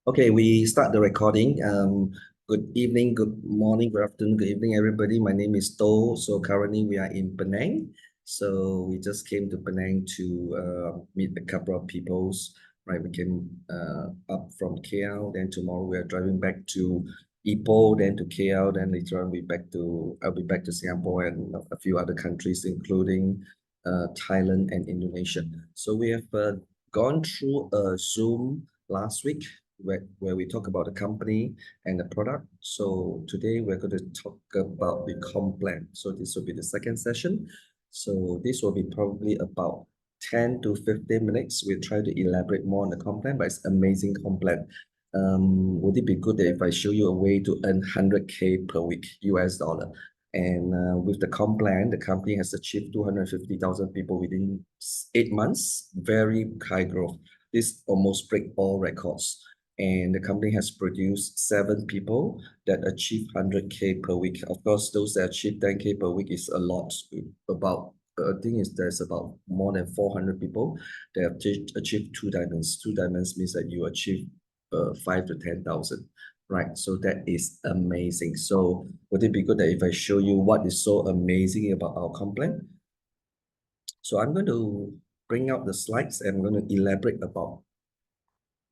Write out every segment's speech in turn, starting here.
Okay, we start the recording. Good evening, good morning, good afternoon, good evening, everybody. My name is To. So currently we are in Penang. So we just came to Penang to meet a couple of peoples. Right, we came up from KL. Then tomorrow we are driving back to Ipoh, then to KL. Then later on I'll be back to Singapore and a few other countries, including Thailand and Indonesia. So we have gone through a Zoom last week where we talk about the company and the product. So today we're going to talk about the Comm plan. So this will be the second session. So this will be probably about 10 to 15 minutes. We'll try to elaborate more on the Comm plan, but it's amazing Comm plan. Would it be good if I show you a way to earn 100K per week US dollar? And with the Comm plan, the company has achieved 250,000 people within 8 months. Very high growth. This almost break all records. And the company has produced 7 people that achieve 100K per week. Of course, those that achieve 10K per week is a lot. I think there's about more than 400 people that have achieved 2 diamonds. 2 diamonds means that you achieve 5 to 10,000. Right, so that is amazing. So would it be good that if I show you what is so amazing about our complaint? So I'm going to bring out the slides and I'm going to elaborate about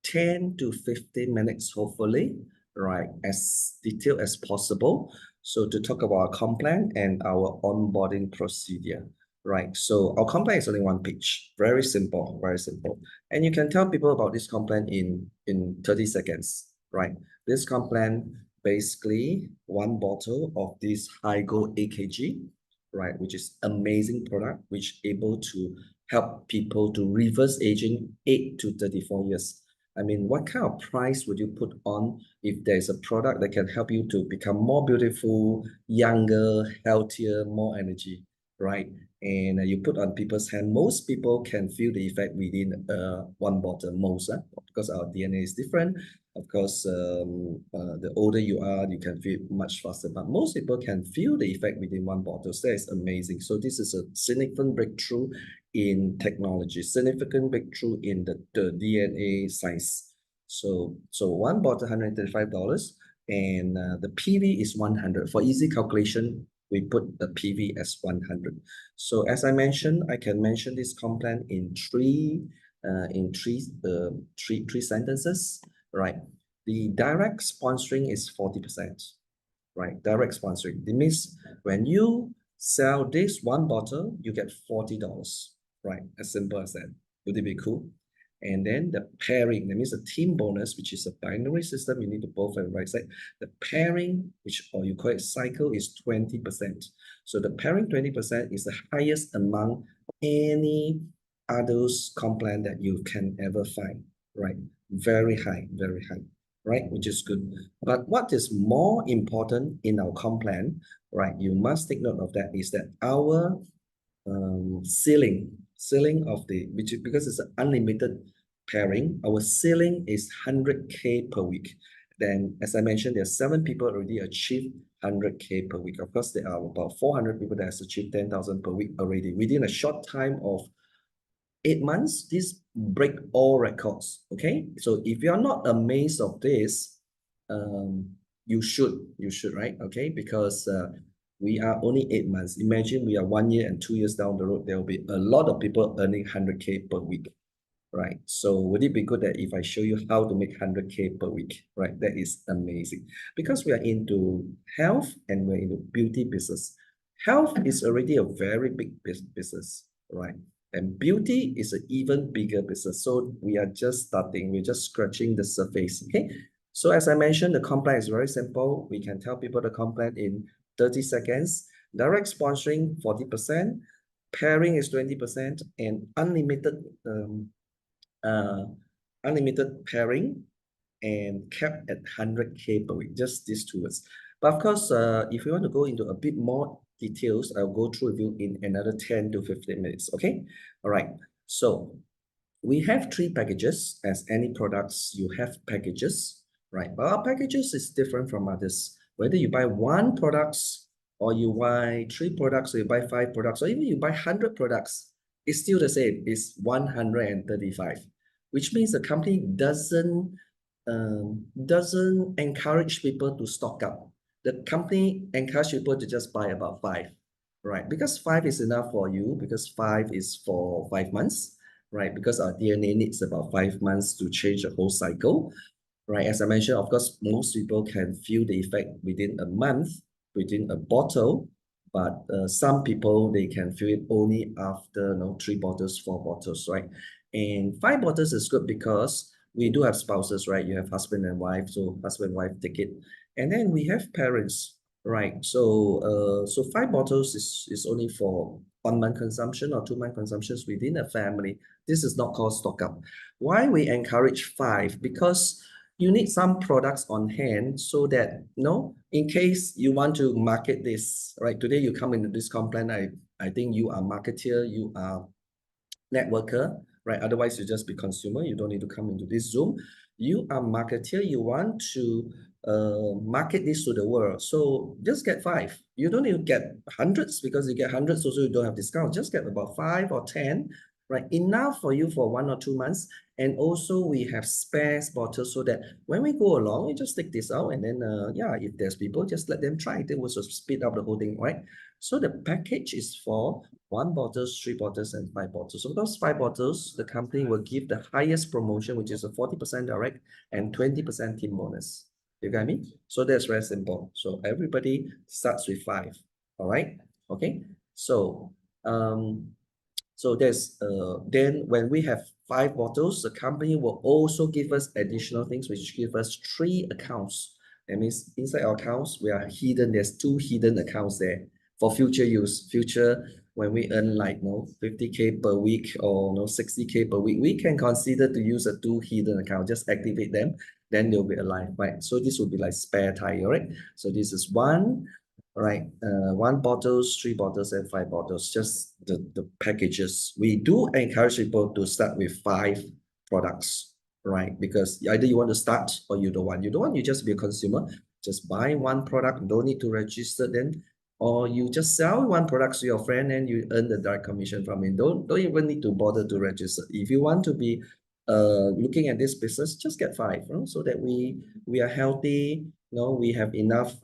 10 to 15 minutes, hopefully, right, as detailed as possible. So to talk about our complaint and our onboarding procedure, right? So our complaint is only one page, very simple, very simple. And you can tell people about this complaint in 30 seconds, right? This complaint, basically one bottle of this HiGo AKG, right, which is amazing product, which able to help people to reverse aging 8 to 34 years. I mean, what kind of price would you put on if there's a product that can help you to become more beautiful, younger, healthier, more energy, right? And you put on people's hand, most people can feel the effect within one bottle, most, because our DNA is different. Of course, the older you are, you can feel much faster, but most people can feel the effect within one bottle. So that is amazing. So this is a significant breakthrough in technology, significant breakthrough in the DNA science. So one bottle, $135, and the PV is 100. For easy calculation, we put the PV as 100. So as I mentioned, I can mention this complaint in three sentences, right? The direct sponsoring is 40%, right? Direct sponsoring. It means when you sell this one bottle, you get $40, right? As simple as that. Would it be cool? And then the pairing, that means the team bonus, which is a binary system, you need to both have the right side. The pairing, which or you call it cycle, is 20%. So the pairing 20% is the highest among any others complaint that you can ever find, right? Very high, right? Which is good. But what is more important in our complaint, right? You must take note of that is that our ceiling of the which because it's an unlimited pairing, our ceiling is 100K per week. Then as I mentioned, there are 7 people already achieved 100K per week. Of course, there are about 400 people that has achieved 10,000 per week already within a short time of 8 months. This break all records. Okay, so if you are not amazed of this, you should, right? Okay, because we are only 8 months. Imagine we are 1 year and 2 years down the road, there will be a lot of people earning 100K per week, right? So would it be good that if I show you how to make 100K per week, right? That is amazing because we are into health and we're into beauty business. Health is already a very big business, right? And beauty is an even bigger business. So we are just starting, we're just scratching the surface, okay? So as I mentioned, the complaint is very simple. We can tell people the complaint in 30 seconds. Direct sponsoring, 40%. Pairing is 20%. And uh, unlimited pairing and capped at 100K per week, just these 2 words. But of course, if you want to go into a bit more details, I'll go through with you in another 10 to 15 minutes, okay? All right, so we have 3 packages. As any products, you have packages, right? But our packages is different from others. Whether you buy 1 products or you buy 3 products or you buy 5 products or even you buy 100 products, it's still the same. It's 135, which means the company doesn't doesn't encourage people to stock up. The company encourage people to just buy about five, right? Because five is enough for you, because five is for 5 months, right? Because our DNA needs about 5 months to change the whole cycle, right? As I mentioned, of course, most people can feel the effect within a month, within a bottle, but some people, they can feel it only after, 3 bottles, 4 bottles, right? And 5 bottles is good because we do have spouses, right? You have husband and wife, so husband, wife take it. And then we have parents, right? So 5 bottles is only for 1 month consumption or 2 month consumptions within a family. This is not called stock up. Why we encourage five? Because you need some products on hand so that, in case you want to market this, right? Today you come into this complaint, I think you are marketer, you are networker, right? Otherwise, you just be consumer. You don't need to come into this Zoom. You are marketer. You want to market this to the world. So just get five. You don't need to get hundreds because you get hundreds also you don't have discount. Just get about 5 or 10, right? Enough for you for 1 or 2 months. And also we have spares bottles so that when we go along, we just take this out and then yeah, if there's people, just let them try. They will speed up the whole thing, right? So the package is for 1 bottles, 3 bottles, and 5 bottles. So those 5 bottles, the company will give the highest promotion, which is a 40% direct and 20% team bonus. You got me? So that's very simple. So everybody starts with five. All right. Okay. So there's then when we have 5 bottles, the company will also give us additional things, which give us 3 accounts. That means inside our accounts, we are hidden. There's 2 hidden accounts there for future use. Future, when we earn like 50K per week or 60K per week, we can consider to use a 2 hidden account. Just activate them, then they'll be alive, right? So this will be like spare tire, right? So this is one. Right, 1 bottles, 3 bottles, and 5 bottles, just the packages. We do encourage people to start with 5 products, right? Because either you want to start or you don't want. You don't want, you just be a consumer. Just buy one product, don't need to register then, or you just sell one product to your friend and you earn the direct commission from it. Don't even need to bother to register. If you want to be looking at this business, just get five, so that we are healthy, we have enough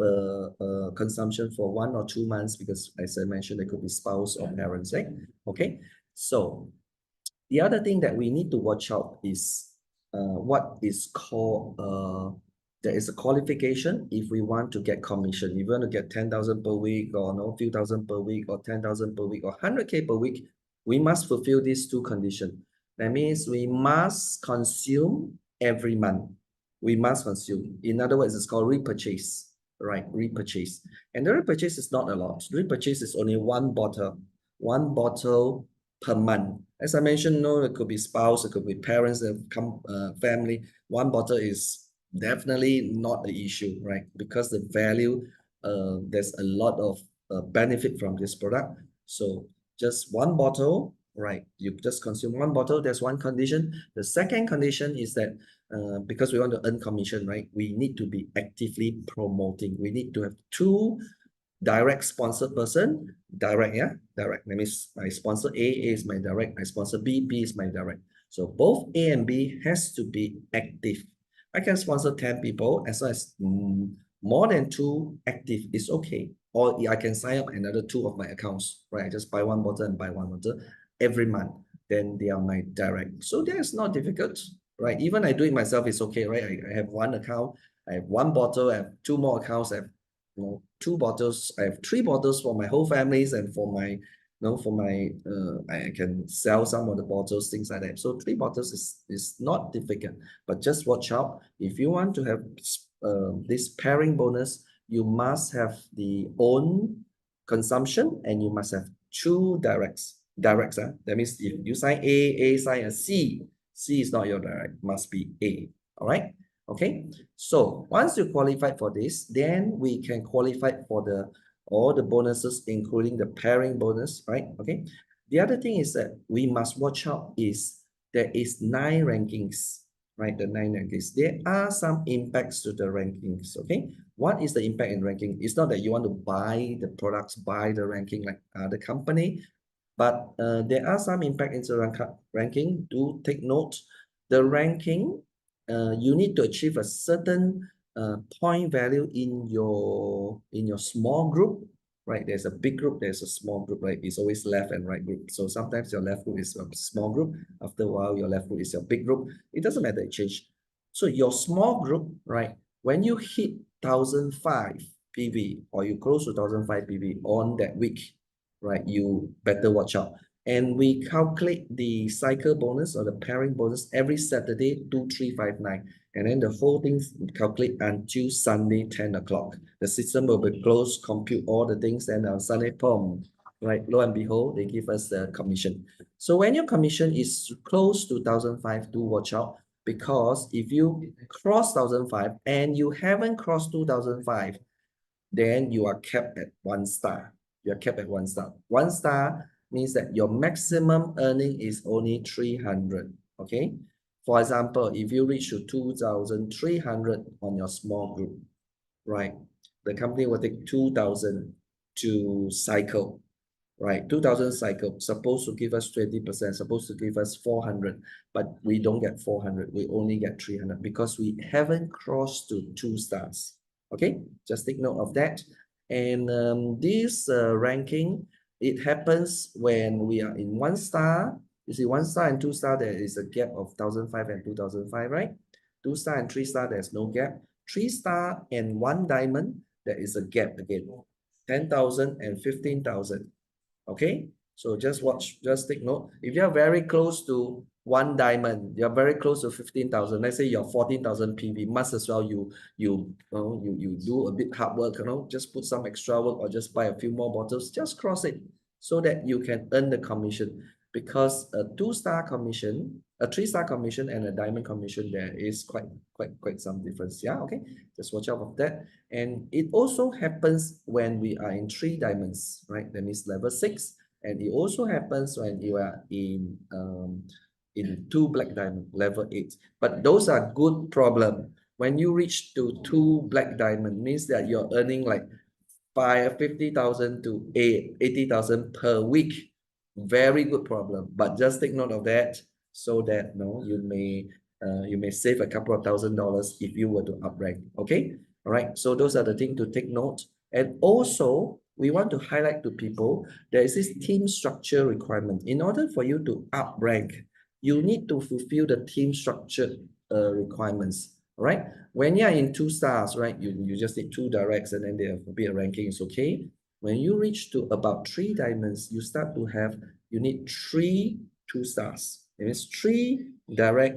consumption for 1 or 2 months because, as I mentioned, there could be spouse or parents, right? Okay, so the other thing that we need to watch out is what is called there is a qualification if we want to get commission. If you want to get 10,000 per week or few thousand per week or 10,000 per week or 100K per week, we must fulfill these two conditions. That means we must consume every month. We must consume. In other words, it's called repurchase, right? Repurchase. And the repurchase is not a lot. Repurchase is only 1 bottle per month. As I mentioned, it could be spouse, it could be parents, family. 1 bottle is definitely not the issue, right? Because the value, there's a lot of benefit from this product. So just 1 bottle, right? You just consume 1 bottle. That's one condition. The second condition is that because we want to earn commission, right? We need to be actively promoting. We need to have two direct sponsored person, direct, yeah, direct. That means I sponsor A is my direct, I sponsor B, B is my direct. So both A and B has to be active. I can sponsor 10 people as long as more than 2 active is okay. Or I can sign up another 2 of my accounts, right? I just buy 1 bottle and buy 1 bottle every month. Then they are my direct. So that's not difficult, right? Even I do it myself, it's okay, right? I have one account, I have 1 bottle, I have 2 more accounts, I have 2 bottles. I have 3 bottles for my whole families and for my, I can sell some of the bottles, things like that. So 3 bottles is not difficult, but just watch out. If you want to have this pairing bonus, you must have the own consumption and you must have 2 directs. That means if you sign A sign a C, C is not your direct, must be A. All right. Okay, so once you qualify for this, then we can qualify for all the bonuses, including the pairing bonus, right? Okay. The other thing is that we must watch out is there is 9 rankings, right? The 9 rankings. There are some impacts to the rankings. Okay. What is the impact in ranking? It's not that you want to buy the products, buy the ranking like other company, but there are some impact into ranking. Do take note. The ranking you need to achieve a certain point value in your small group, right? There's a big group, there's a small group, right? It's always left and right group. So sometimes your left group is a small group. After a while, your left group is your big group. It doesn't matter, it change. So your small group, right? When you hit 1,005 PV or you close to 1,005 PV on that week, right? You better watch out. And we calculate the cycle bonus or the pairing bonus every Saturday, 2, 3, 5, 9. And then the whole thing calculate until Sunday, 10 o'clock. The system will be closed, compute all the things, and on Sunday, boom, right? Lo and behold, they give us the commission. So when your commission is close to 1,005, do watch out, because if you cross 1,005 and you haven't crossed 2,005, then you are capped at 1 star. You are capped at 1 star. 1 star means that your maximum earning is only 300. Okay. For example, if you reach to 2,300 on your small group, right? The company will take 2,000 to cycle, right? 2,000 cycle, supposed to give us 20%, supposed to give us 400, but we don't get 400. We only get 300 because we haven't crossed to 2 stars. Okay, just take note of that. And this ranking, it happens when we are in 1 star. You see, 1 star and 2 star, there is a gap of 1,005 and 2,005, right? 2 star and 3 star, there's no gap. 3 star and 1 diamond, there is a gap again. 10,000 and 15,000. Okay, so just watch, just take note. If you're very close to 1 diamond, you're very close to 15,000. Let's say you're 14,000 PV, must as well you do a bit hard work, just put some extra work or just buy a few more bottles, just cross it so that you can earn the commission. Because a 2 star commission, a 3 star commission, and a diamond commission, there is quite some difference. Yeah, okay, just watch out of that. And it also happens when we are in 3 diamonds, right? That means level 6. And it also happens when you are in 2 black diamond, level 8. But those are good problem. When you reach to 2 black diamond, means that you're earning like 50,000 to 80,000 per week. Very good problem. But just take note of that so that you may save a couple of $1,000 if you were to up rank. Okay. All right. So those are the things to take note. And also, we want to highlight to people there is this team structure requirement. In order for you to up rank, you need to fulfill the team structure requirements. All right. When you're in 2 stars, right, you just need 2 directs and then they have a bit of ranking, is okay. When you reach to about 3 diamonds, you need 3 2 stars. It means 3 direct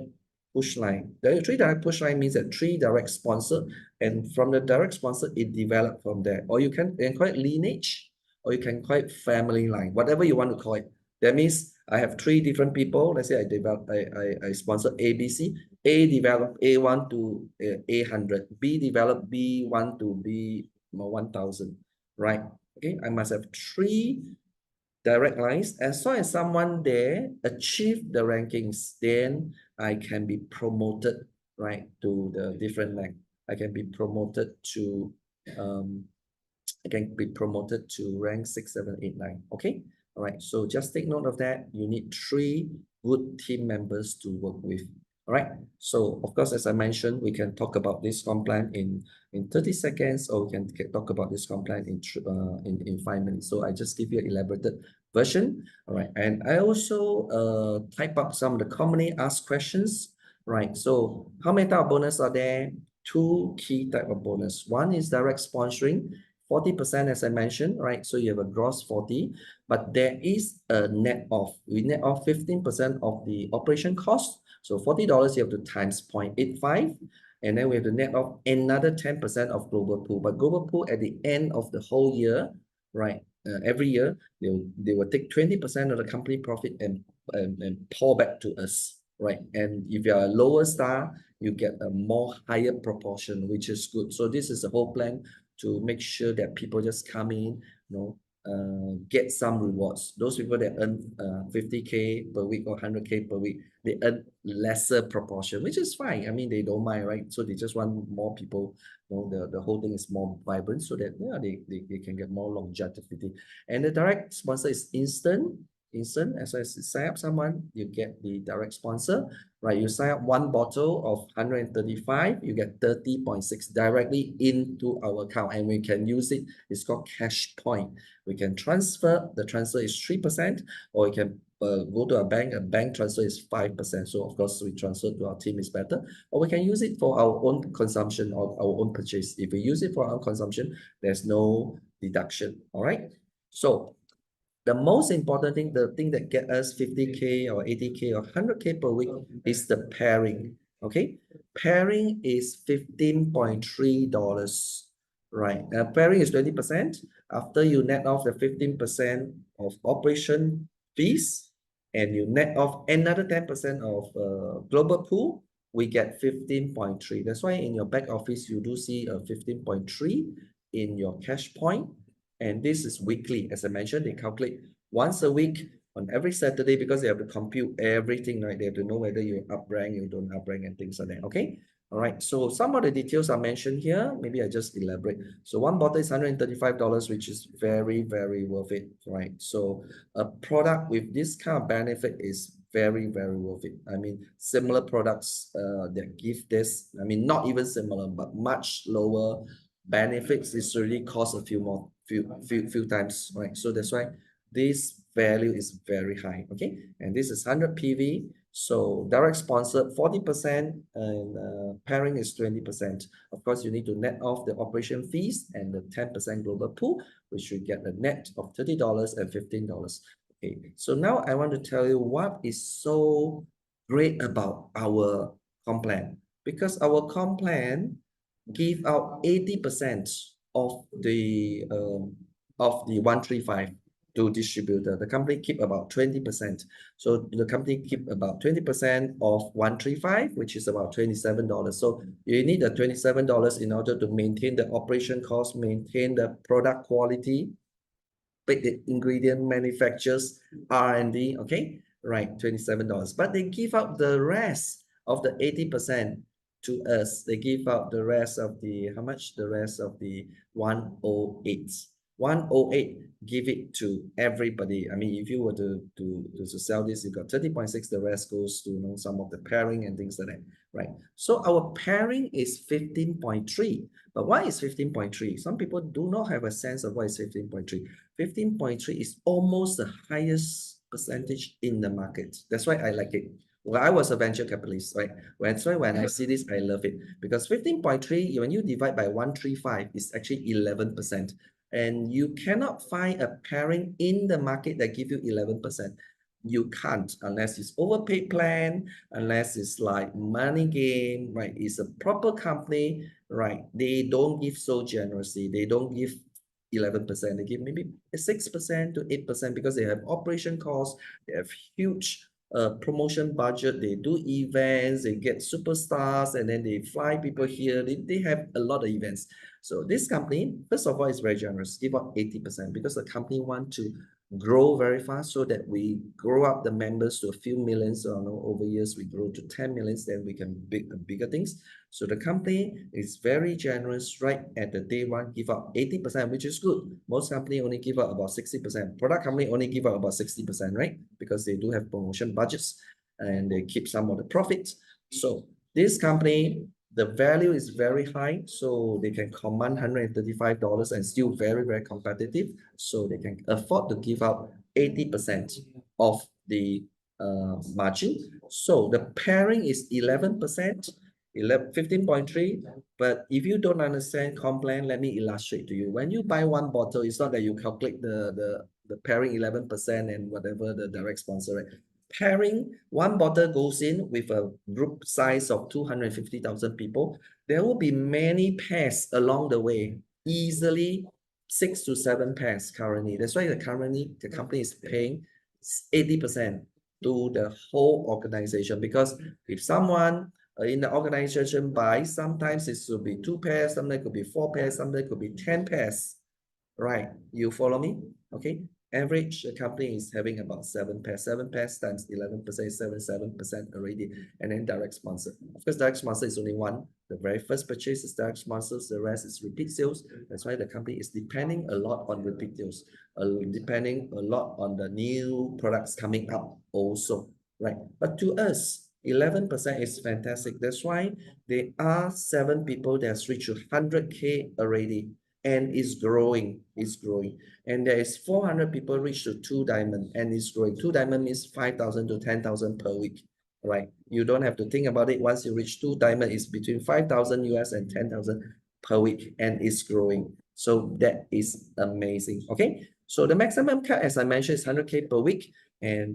push line. The 3 direct push line means that 3 direct sponsor, and from the direct sponsor, it developed from there. Or you can call it lineage, or you can call it family line, whatever you want to call it. That means I have 3 different people. Let's say I sponsor ABC. A develop A1 to A100. B develop B1 to B1000. Right? Okay. I must have 3 direct lines. As long as someone there achieve the rankings, then I can be promoted, right, to the different rank. I can be promoted to rank 6, 7, 8, 9. Okay. All right. So just take note of that. You need 3 good team members to work with. All right. So of course, as I mentioned, we can talk about this Comm plan in 30 seconds, or we can talk about this Comm plan in 5 minutes. So I just give you an elaborated version. All right. And I also type up some of the commonly asked questions. Right. So how many type of bonus are there? 2 key type of bonus. One is direct sponsoring. 40%, as I mentioned, right? So you have a gross 40, but there is a net off. We net off 15% of the operation cost. So $40, you have to times 0.85. And then we have to net off another 10% of global pool. But global pool at the end of the whole year, right? Every year, they will take 20% of the company profit and pour back to us, right? And if you are a lower star, you get a more higher proportion, which is good. So this is the whole plan to make sure that people just come in, get some rewards. Those people that earn 50K per week or 100K per week, they earn lesser proportion, which is fine. I mean, they don't mind, right? So they just want more people, the whole thing is more vibrant so that they can get more longevity. And the direct sponsor is instant. instant. As soon as you sign up someone, you get the direct sponsor, right? You sign up one bottle of 135, you get 30.6 directly into our account, and we can use it. It's called cash point. We can transfer, the transfer is 3%, or we can go to a bank transfer is 5%. So of course, we transfer to our team is better, or we can use it for our own consumption or our own purchase. If we use it for our own consumption, there's no deduction, all right? So the most important thing, the thing that get us 50K or 80K or 100K per week is the pairing. Okay, pairing is $15.3, right? Pairing is 20%. After you net off the 15% of operation fees and you net off another 10% of global pool, we get 15.3. That's why in your back office you do see a 15.3 in your cash point. And this is weekly. As I mentioned, they calculate once a week on every Saturday because they have to compute everything, right? They have to know whether you up rank, you don't up rank, and things like that. Okay. All right. So some of the details are mentioned here. Maybe I just elaborate. So one bottle is $135, which is very, very worth it, right? So a product with this kind of benefit is very, very worth it. I mean, similar products that give this, I mean, not even similar, but much lower benefits is really cost a few times, right? So that's why this value is very high. Okay, and this is 100 PV. So direct sponsored 40% and pairing is 20%. Of course, you need to net off the operation fees and the 10% global pool, which you get a net of $30 and $15. Okay, so now I want to tell you what is so great about our Comm plan, because our Comm plan give out 80% of the 135 to distributor. The company keep about 20%. So the company keep about 20% of 135, which is about $27. So you need the $27 in order to maintain the operation cost, maintain the product quality, pick the ingredient manufacturers, R&D, okay? Right, $27. But they give out the rest of the 80% to us. They give out the rest of the, how much? The rest of the 108. 108, give it to everybody. I mean, if you were to sell this, you got 30.6, the rest goes to, you know, some of the pairing and things like that, right? So our pairing is 15.3. But why is 15.3? Some people do not have a sense of why it's 15.3. 15.3 is almost the highest percentage in the market. That's why I like it. Well, I was a venture capitalist, right? That's why when I see this, I love it. Because 15.3, when you divide by 135, it's actually 11%. And you cannot find a pairing in the market that give you 11%. You can't unless it's overpaid plan, unless it's like money game, right? It's a proper company, right? They don't give so generously. They don't give 11%. They give maybe 6% to 8% because they have operation costs. They have huge promotion budget. They do events. They get superstars, and then they fly people here. They have a lot of events. So this company, first of all, is very generous. Give up 80% because the company want to grow very fast so that we grow up the members to a few millions. So, over years, we grow to 10 millions, then we can bigger things. So the company is very generous right at the day one, give up 80%, which is good. Most company only give up about 60%. Product company only give up about 60%, right? Because they do have promotion budgets and they keep some of the profits. So this company, the value is very high, so they can command $135 and still very, very competitive. So they can afford to give out 80% of the margin. So the pairing is 11%. 15.3. But if you don't understand Comm plan, let me illustrate to you. When you buy one bottle, it's not that you calculate the pairing 11% and whatever the direct sponsor, right? Pairing, one bottle goes in with a group size of 250,000 people. There will be many pairs along the way, easily 6 to 7 pairs currently. That's why the company is paying 80% to the whole organization, because if someone in the organization buys, sometimes it should be 2 pairs, sometimes it could be 4 pairs, sometimes it could be 10 pairs, right? You follow me? Okay. Average company is having about 7 pairs. 7 pairs times 11% is 7% already. And then direct sponsor. Of course, direct sponsor is only one. The very first purchase is direct sponsors. The rest is repeat sales. That's why the company is depending a lot on repeat sales, depending a lot on the new products coming up also, right? But to us, 11% is fantastic. That's why there are 7 people that's reached 100K already and is growing, and there is 400 people reach to 2 diamond and is growing. 2 diamond means 5,000 to 10,000 per week, right? You don't have to think about it. Once you reach 2 diamond, it's between 5,000 US and 10,000 per week and is growing. So that is amazing. Okay, so the maximum cut, as I mentioned, is 100K per week,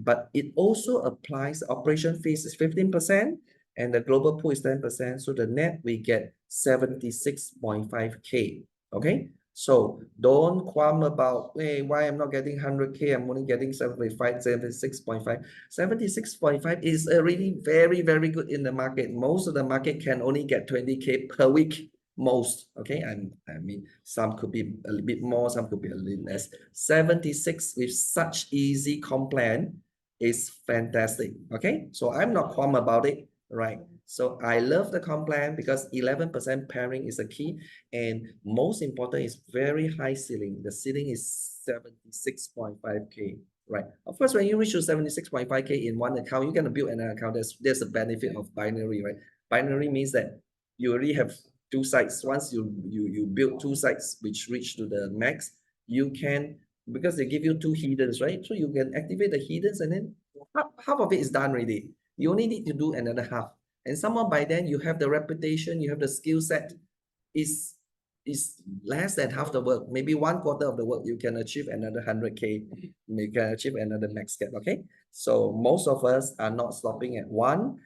but it also applies operation fees is 15%, and the global pool is 10%. So the net we get 76.5K. Okay, so don't qualm about, hey, why I'm not getting 100K, I'm only getting 75, 76.5. 76.5 is already very, very good in the market. Most of the market can only get 20K per week. Most, okay, I mean, some could be a little bit more, some could be a little less. 76 with such easy Comm plan is fantastic. Okay, so I'm not qualm about it, right? So I love the Comm plan because 11% pairing is a key, and most important is very high ceiling. The ceiling is 76.5K, right? Of course, when you reach to 76.5K in one account, you're gonna build another account. There's a benefit of binary, right? Binary means that you already have 2 sites. Once you build 2 sites which reach to the max, you can, because they give you 2 hiddens, right? So you can activate the hiddens, and then half of it is done already. You only need to do another half. And somehow by then you have the reputation, you have the skill set, is less than half the work, maybe 1/4 of the work, you can achieve another 100K, you can achieve another max cap. Okay, so most of us are not stopping at one.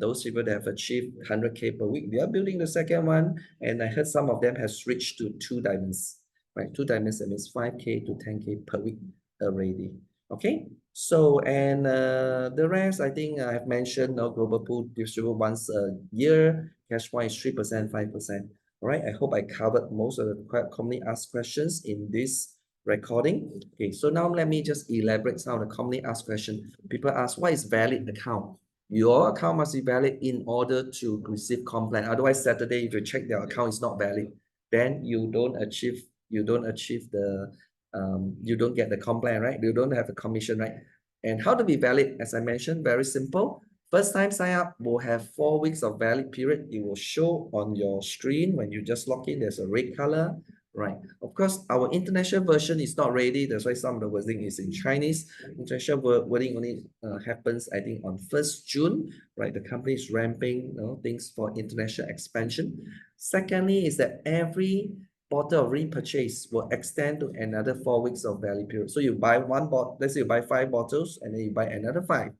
Those people that have achieved 100K per week, they are building the second one, and I heard some of them has reached to 2 diamonds, right? 2 diamonds, that means 5K to 10K per week already. Okay, so and the rest, I think I have mentioned, no, global pool distribute once a year, cash point is 3%, 5%. All right, I hope I covered most of the commonly asked questions in this recording. Okay, so now let me just elaborate some of the commonly asked questions. People ask, what is valid account? Your account must be valid in order to receive Comm plan. Otherwise, Saturday, if you check their account is not valid, then you don't achieve the you don't get the Comm plan, right? You don't have a commission, right? And how to be valid? As I mentioned, very simple. First time sign up will have 4 weeks of valid period. It will show on your screen when you just log in. There's a red color, right? Of course, our international version is not ready. That's why some of the wording is in Chinese. International wording only happens, I think, on 1st June, right? The company is ramping, things for international expansion. Secondly, is that every bottle of repurchase will extend to another 4 weeks of valid period. So you buy one bottle, let's say you buy 5 bottles, and then you buy another 5.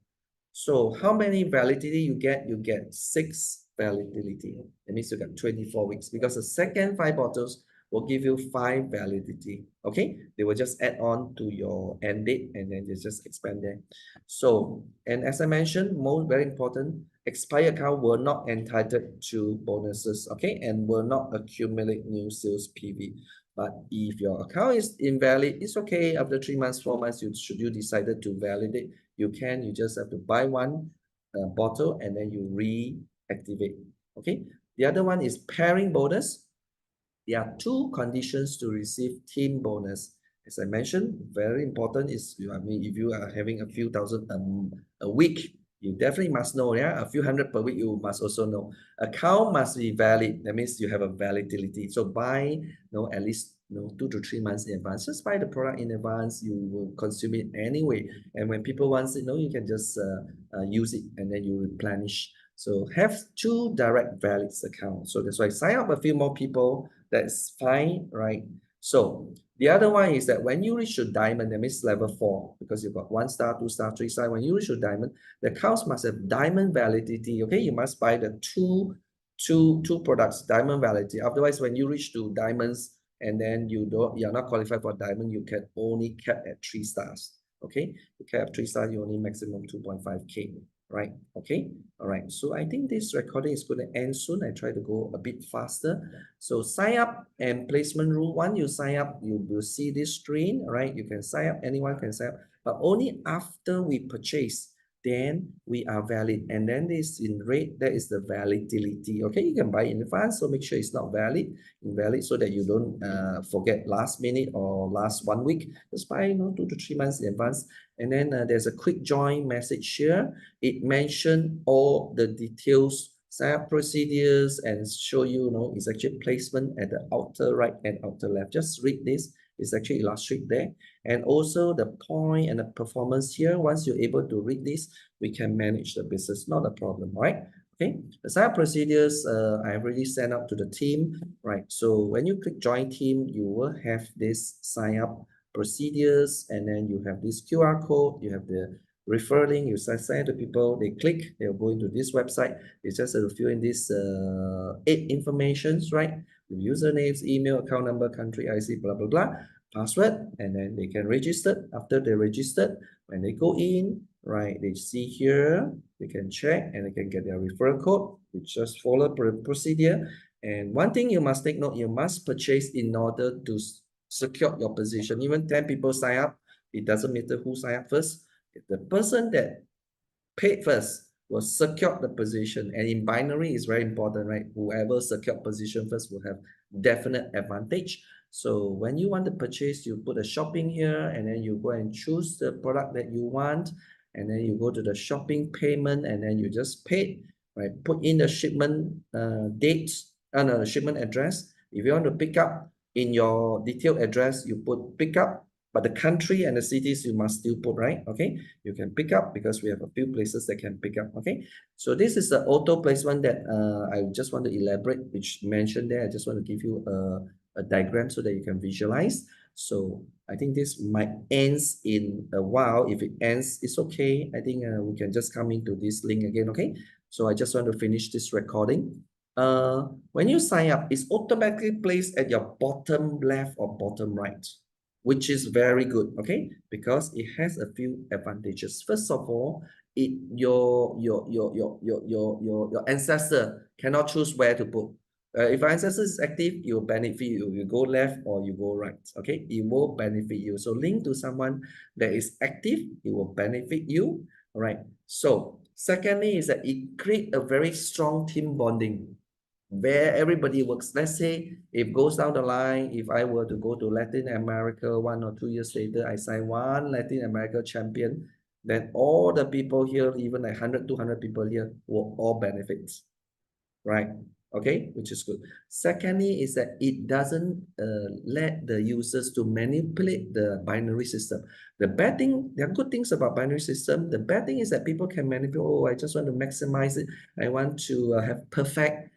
So how many validity you get? You get 6 validity. That means you got 24 weeks, because the second 5 bottles will give you 5 validity. Okay, they will just add on to your end date, and then they just expand there. So, and as I mentioned, most very important, expired account will not entitled to bonuses, okay, and will not accumulate new sales PV. But if your account is invalid, it's okay. After 3 months, 4 months, should you decided to validate, you just have to buy one bottle and then you reactivate. Okay. The other one is pairing bonus. There are 2 conditions to receive team bonus. As I mentioned, very important is, I mean, if you are having a few thousand a week, you definitely must know, yeah, a few hundred per week, you must also know. Account must be valid. That means you have a validity. So buy, at least 2 to 3 months in advance. Just buy the product in advance. You will consume it anyway. And when people want it, you can just use it and then you replenish. So have 2 direct valid accounts. So that's why sign up a few more people. That's fine, right? So the other one is that when you reach your diamond, that means level 4, because you've got 1 star, 2 star, 3 star. When you reach your diamond, the accounts must have diamond validity. Okay, you must buy the two products, diamond validity. Otherwise, when you reach to diamonds and then you're not qualified for diamond, you can only cap at 3 stars. Okay, you cap 3 stars, you only maximum 2.5K. right? Okay, all right. So I think this recording is going to end soon. I try to go a bit faster. So sign up and placement rule. Once you sign up, you will see this screen, right? You can sign up, anyone can sign up, but only after we purchase, then we are valid. And then this in red, that is the validity. Okay, you can buy in advance, so make sure it's not invalid, so that you don't forget last minute or last 1 week. Just buy, 2 to 3 months in advance. And then there's a quick join message here. It mentioned all the details, sign up procedures, and show you, it's actually placement at the outer right and outer left. Just read this. It's actually illustrated there. And also the point and the performance here. Once you're able to read this, we can manage the business. Not a problem, right? Okay. The sign up procedures, I've already sent out to the team, right? So when you click join team, you will have this sign up procedures, and then you have this QR code, you have the refer link, you send to people, they click, they'll go into this website. It's just to fill in this 8 informations, right? Usernames, email, account number, country, IC, blah, blah, blah, password, and then they can register. After they registered, when they go in, right, they see here, they can check and they can get their referral code. You just follow the procedure. And one thing you must take note, you must purchase in order to secure your position. Even 10 people sign up, it doesn't matter who sign up first. The person that paid first will secure the position. And in binary, it's very important, right? Whoever secure position first will have definite advantage. So when you want to purchase, you put a shopping here, and then you go and choose the product that you want. And then you go to the shopping payment, and then you just pay, right? Put in the shipment date, no, the shipment address. If you want to pick up, in your detailed address, you put pick up, but the country and the cities you must still put, right? Okay, you can pick up because we have a few places that can pick up. Okay, so this is the auto placement that I just want to elaborate, which mentioned there. I just want to give you a diagram so that you can visualize. So I think this might ends in a while. If it ends, it's okay. I think we can just come into this link again. Okay, so I just want to finish this recording. When you sign up, it's automatically placed at your bottom left or bottom right, which is very good, okay? Because it has a few advantages. First of all, your ancestor cannot choose where to put. If your ancestor is active, it will benefit you. You go left or you go right, okay? It will benefit you. So link to someone that is active, it will benefit you, all right? So secondly is that it creates a very strong team bonding where everybody works. Let's say if goes down the line, if I were to go to Latin America 1 or 2 years later, I sign one Latin America champion, then all the people here, even like 100, 200 people here will all benefit, right? Okay, which is good. Secondly is that it doesn't let the users to manipulate the binary system. The bad thing, there are good things about binary system. The bad thing is that people can manipulate. Oh, I just want to maximize it. I want to have perfect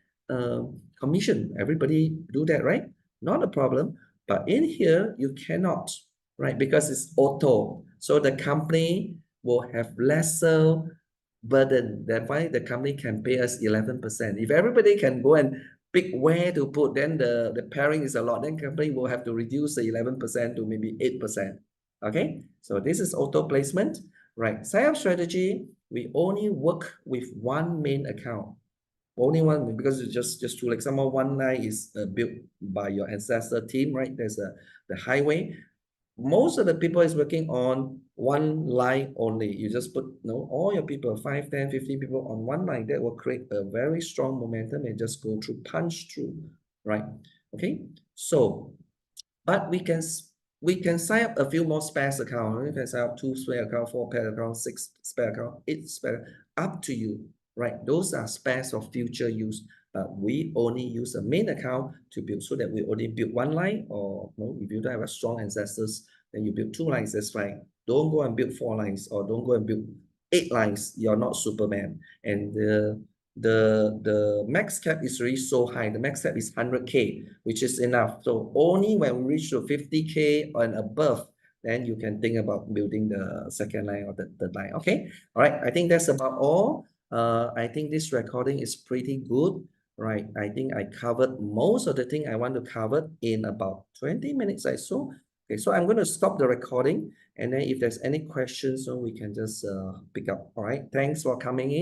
commission. Everybody do that, right? Not a problem. But in here, you cannot, right? Because it's auto. So the company will have lesser burden. That's why the company can pay us 11%. If everybody can go and pick where to put, then the pairing is a lot. Then company will have to reduce the 11% to maybe 8%. Okay, so this is auto placement, right? Sign up strategy, we only work with one main account. Only one, because it's just two, like someone one line is built by your ancestor team, right? There's the highway. Most of the people is working on one line only. You just put all your people, 5, 10, 15 people on one line. That will create a very strong momentum and just go through, punch through, right? Okay, so but we can sign up a few more spares account. We can sign up 2 spare account, 4 spare account, 6 spare account, 8 spare, up to you, right? Those are spares of future use. But we only use a main account to build, so that we only build one line, or if you don't have a strong ancestors, then you build 2 lines, that's fine. Don't go and build 4 lines, or don't go and build 8 lines. You're not Superman. And the max cap is really so high. The max cap is 100K, which is enough. So only when we reach to 50K and above, then you can think about building the second line or the third line. Okay, all right, I think that's about all. I think this recording is pretty good, right? I think I covered most of the thing I want to cover in about 20 minutes or so. Okay, so I'm going to stop the recording, and then if there's any questions, so we can just pick up. All right. Thanks for coming in.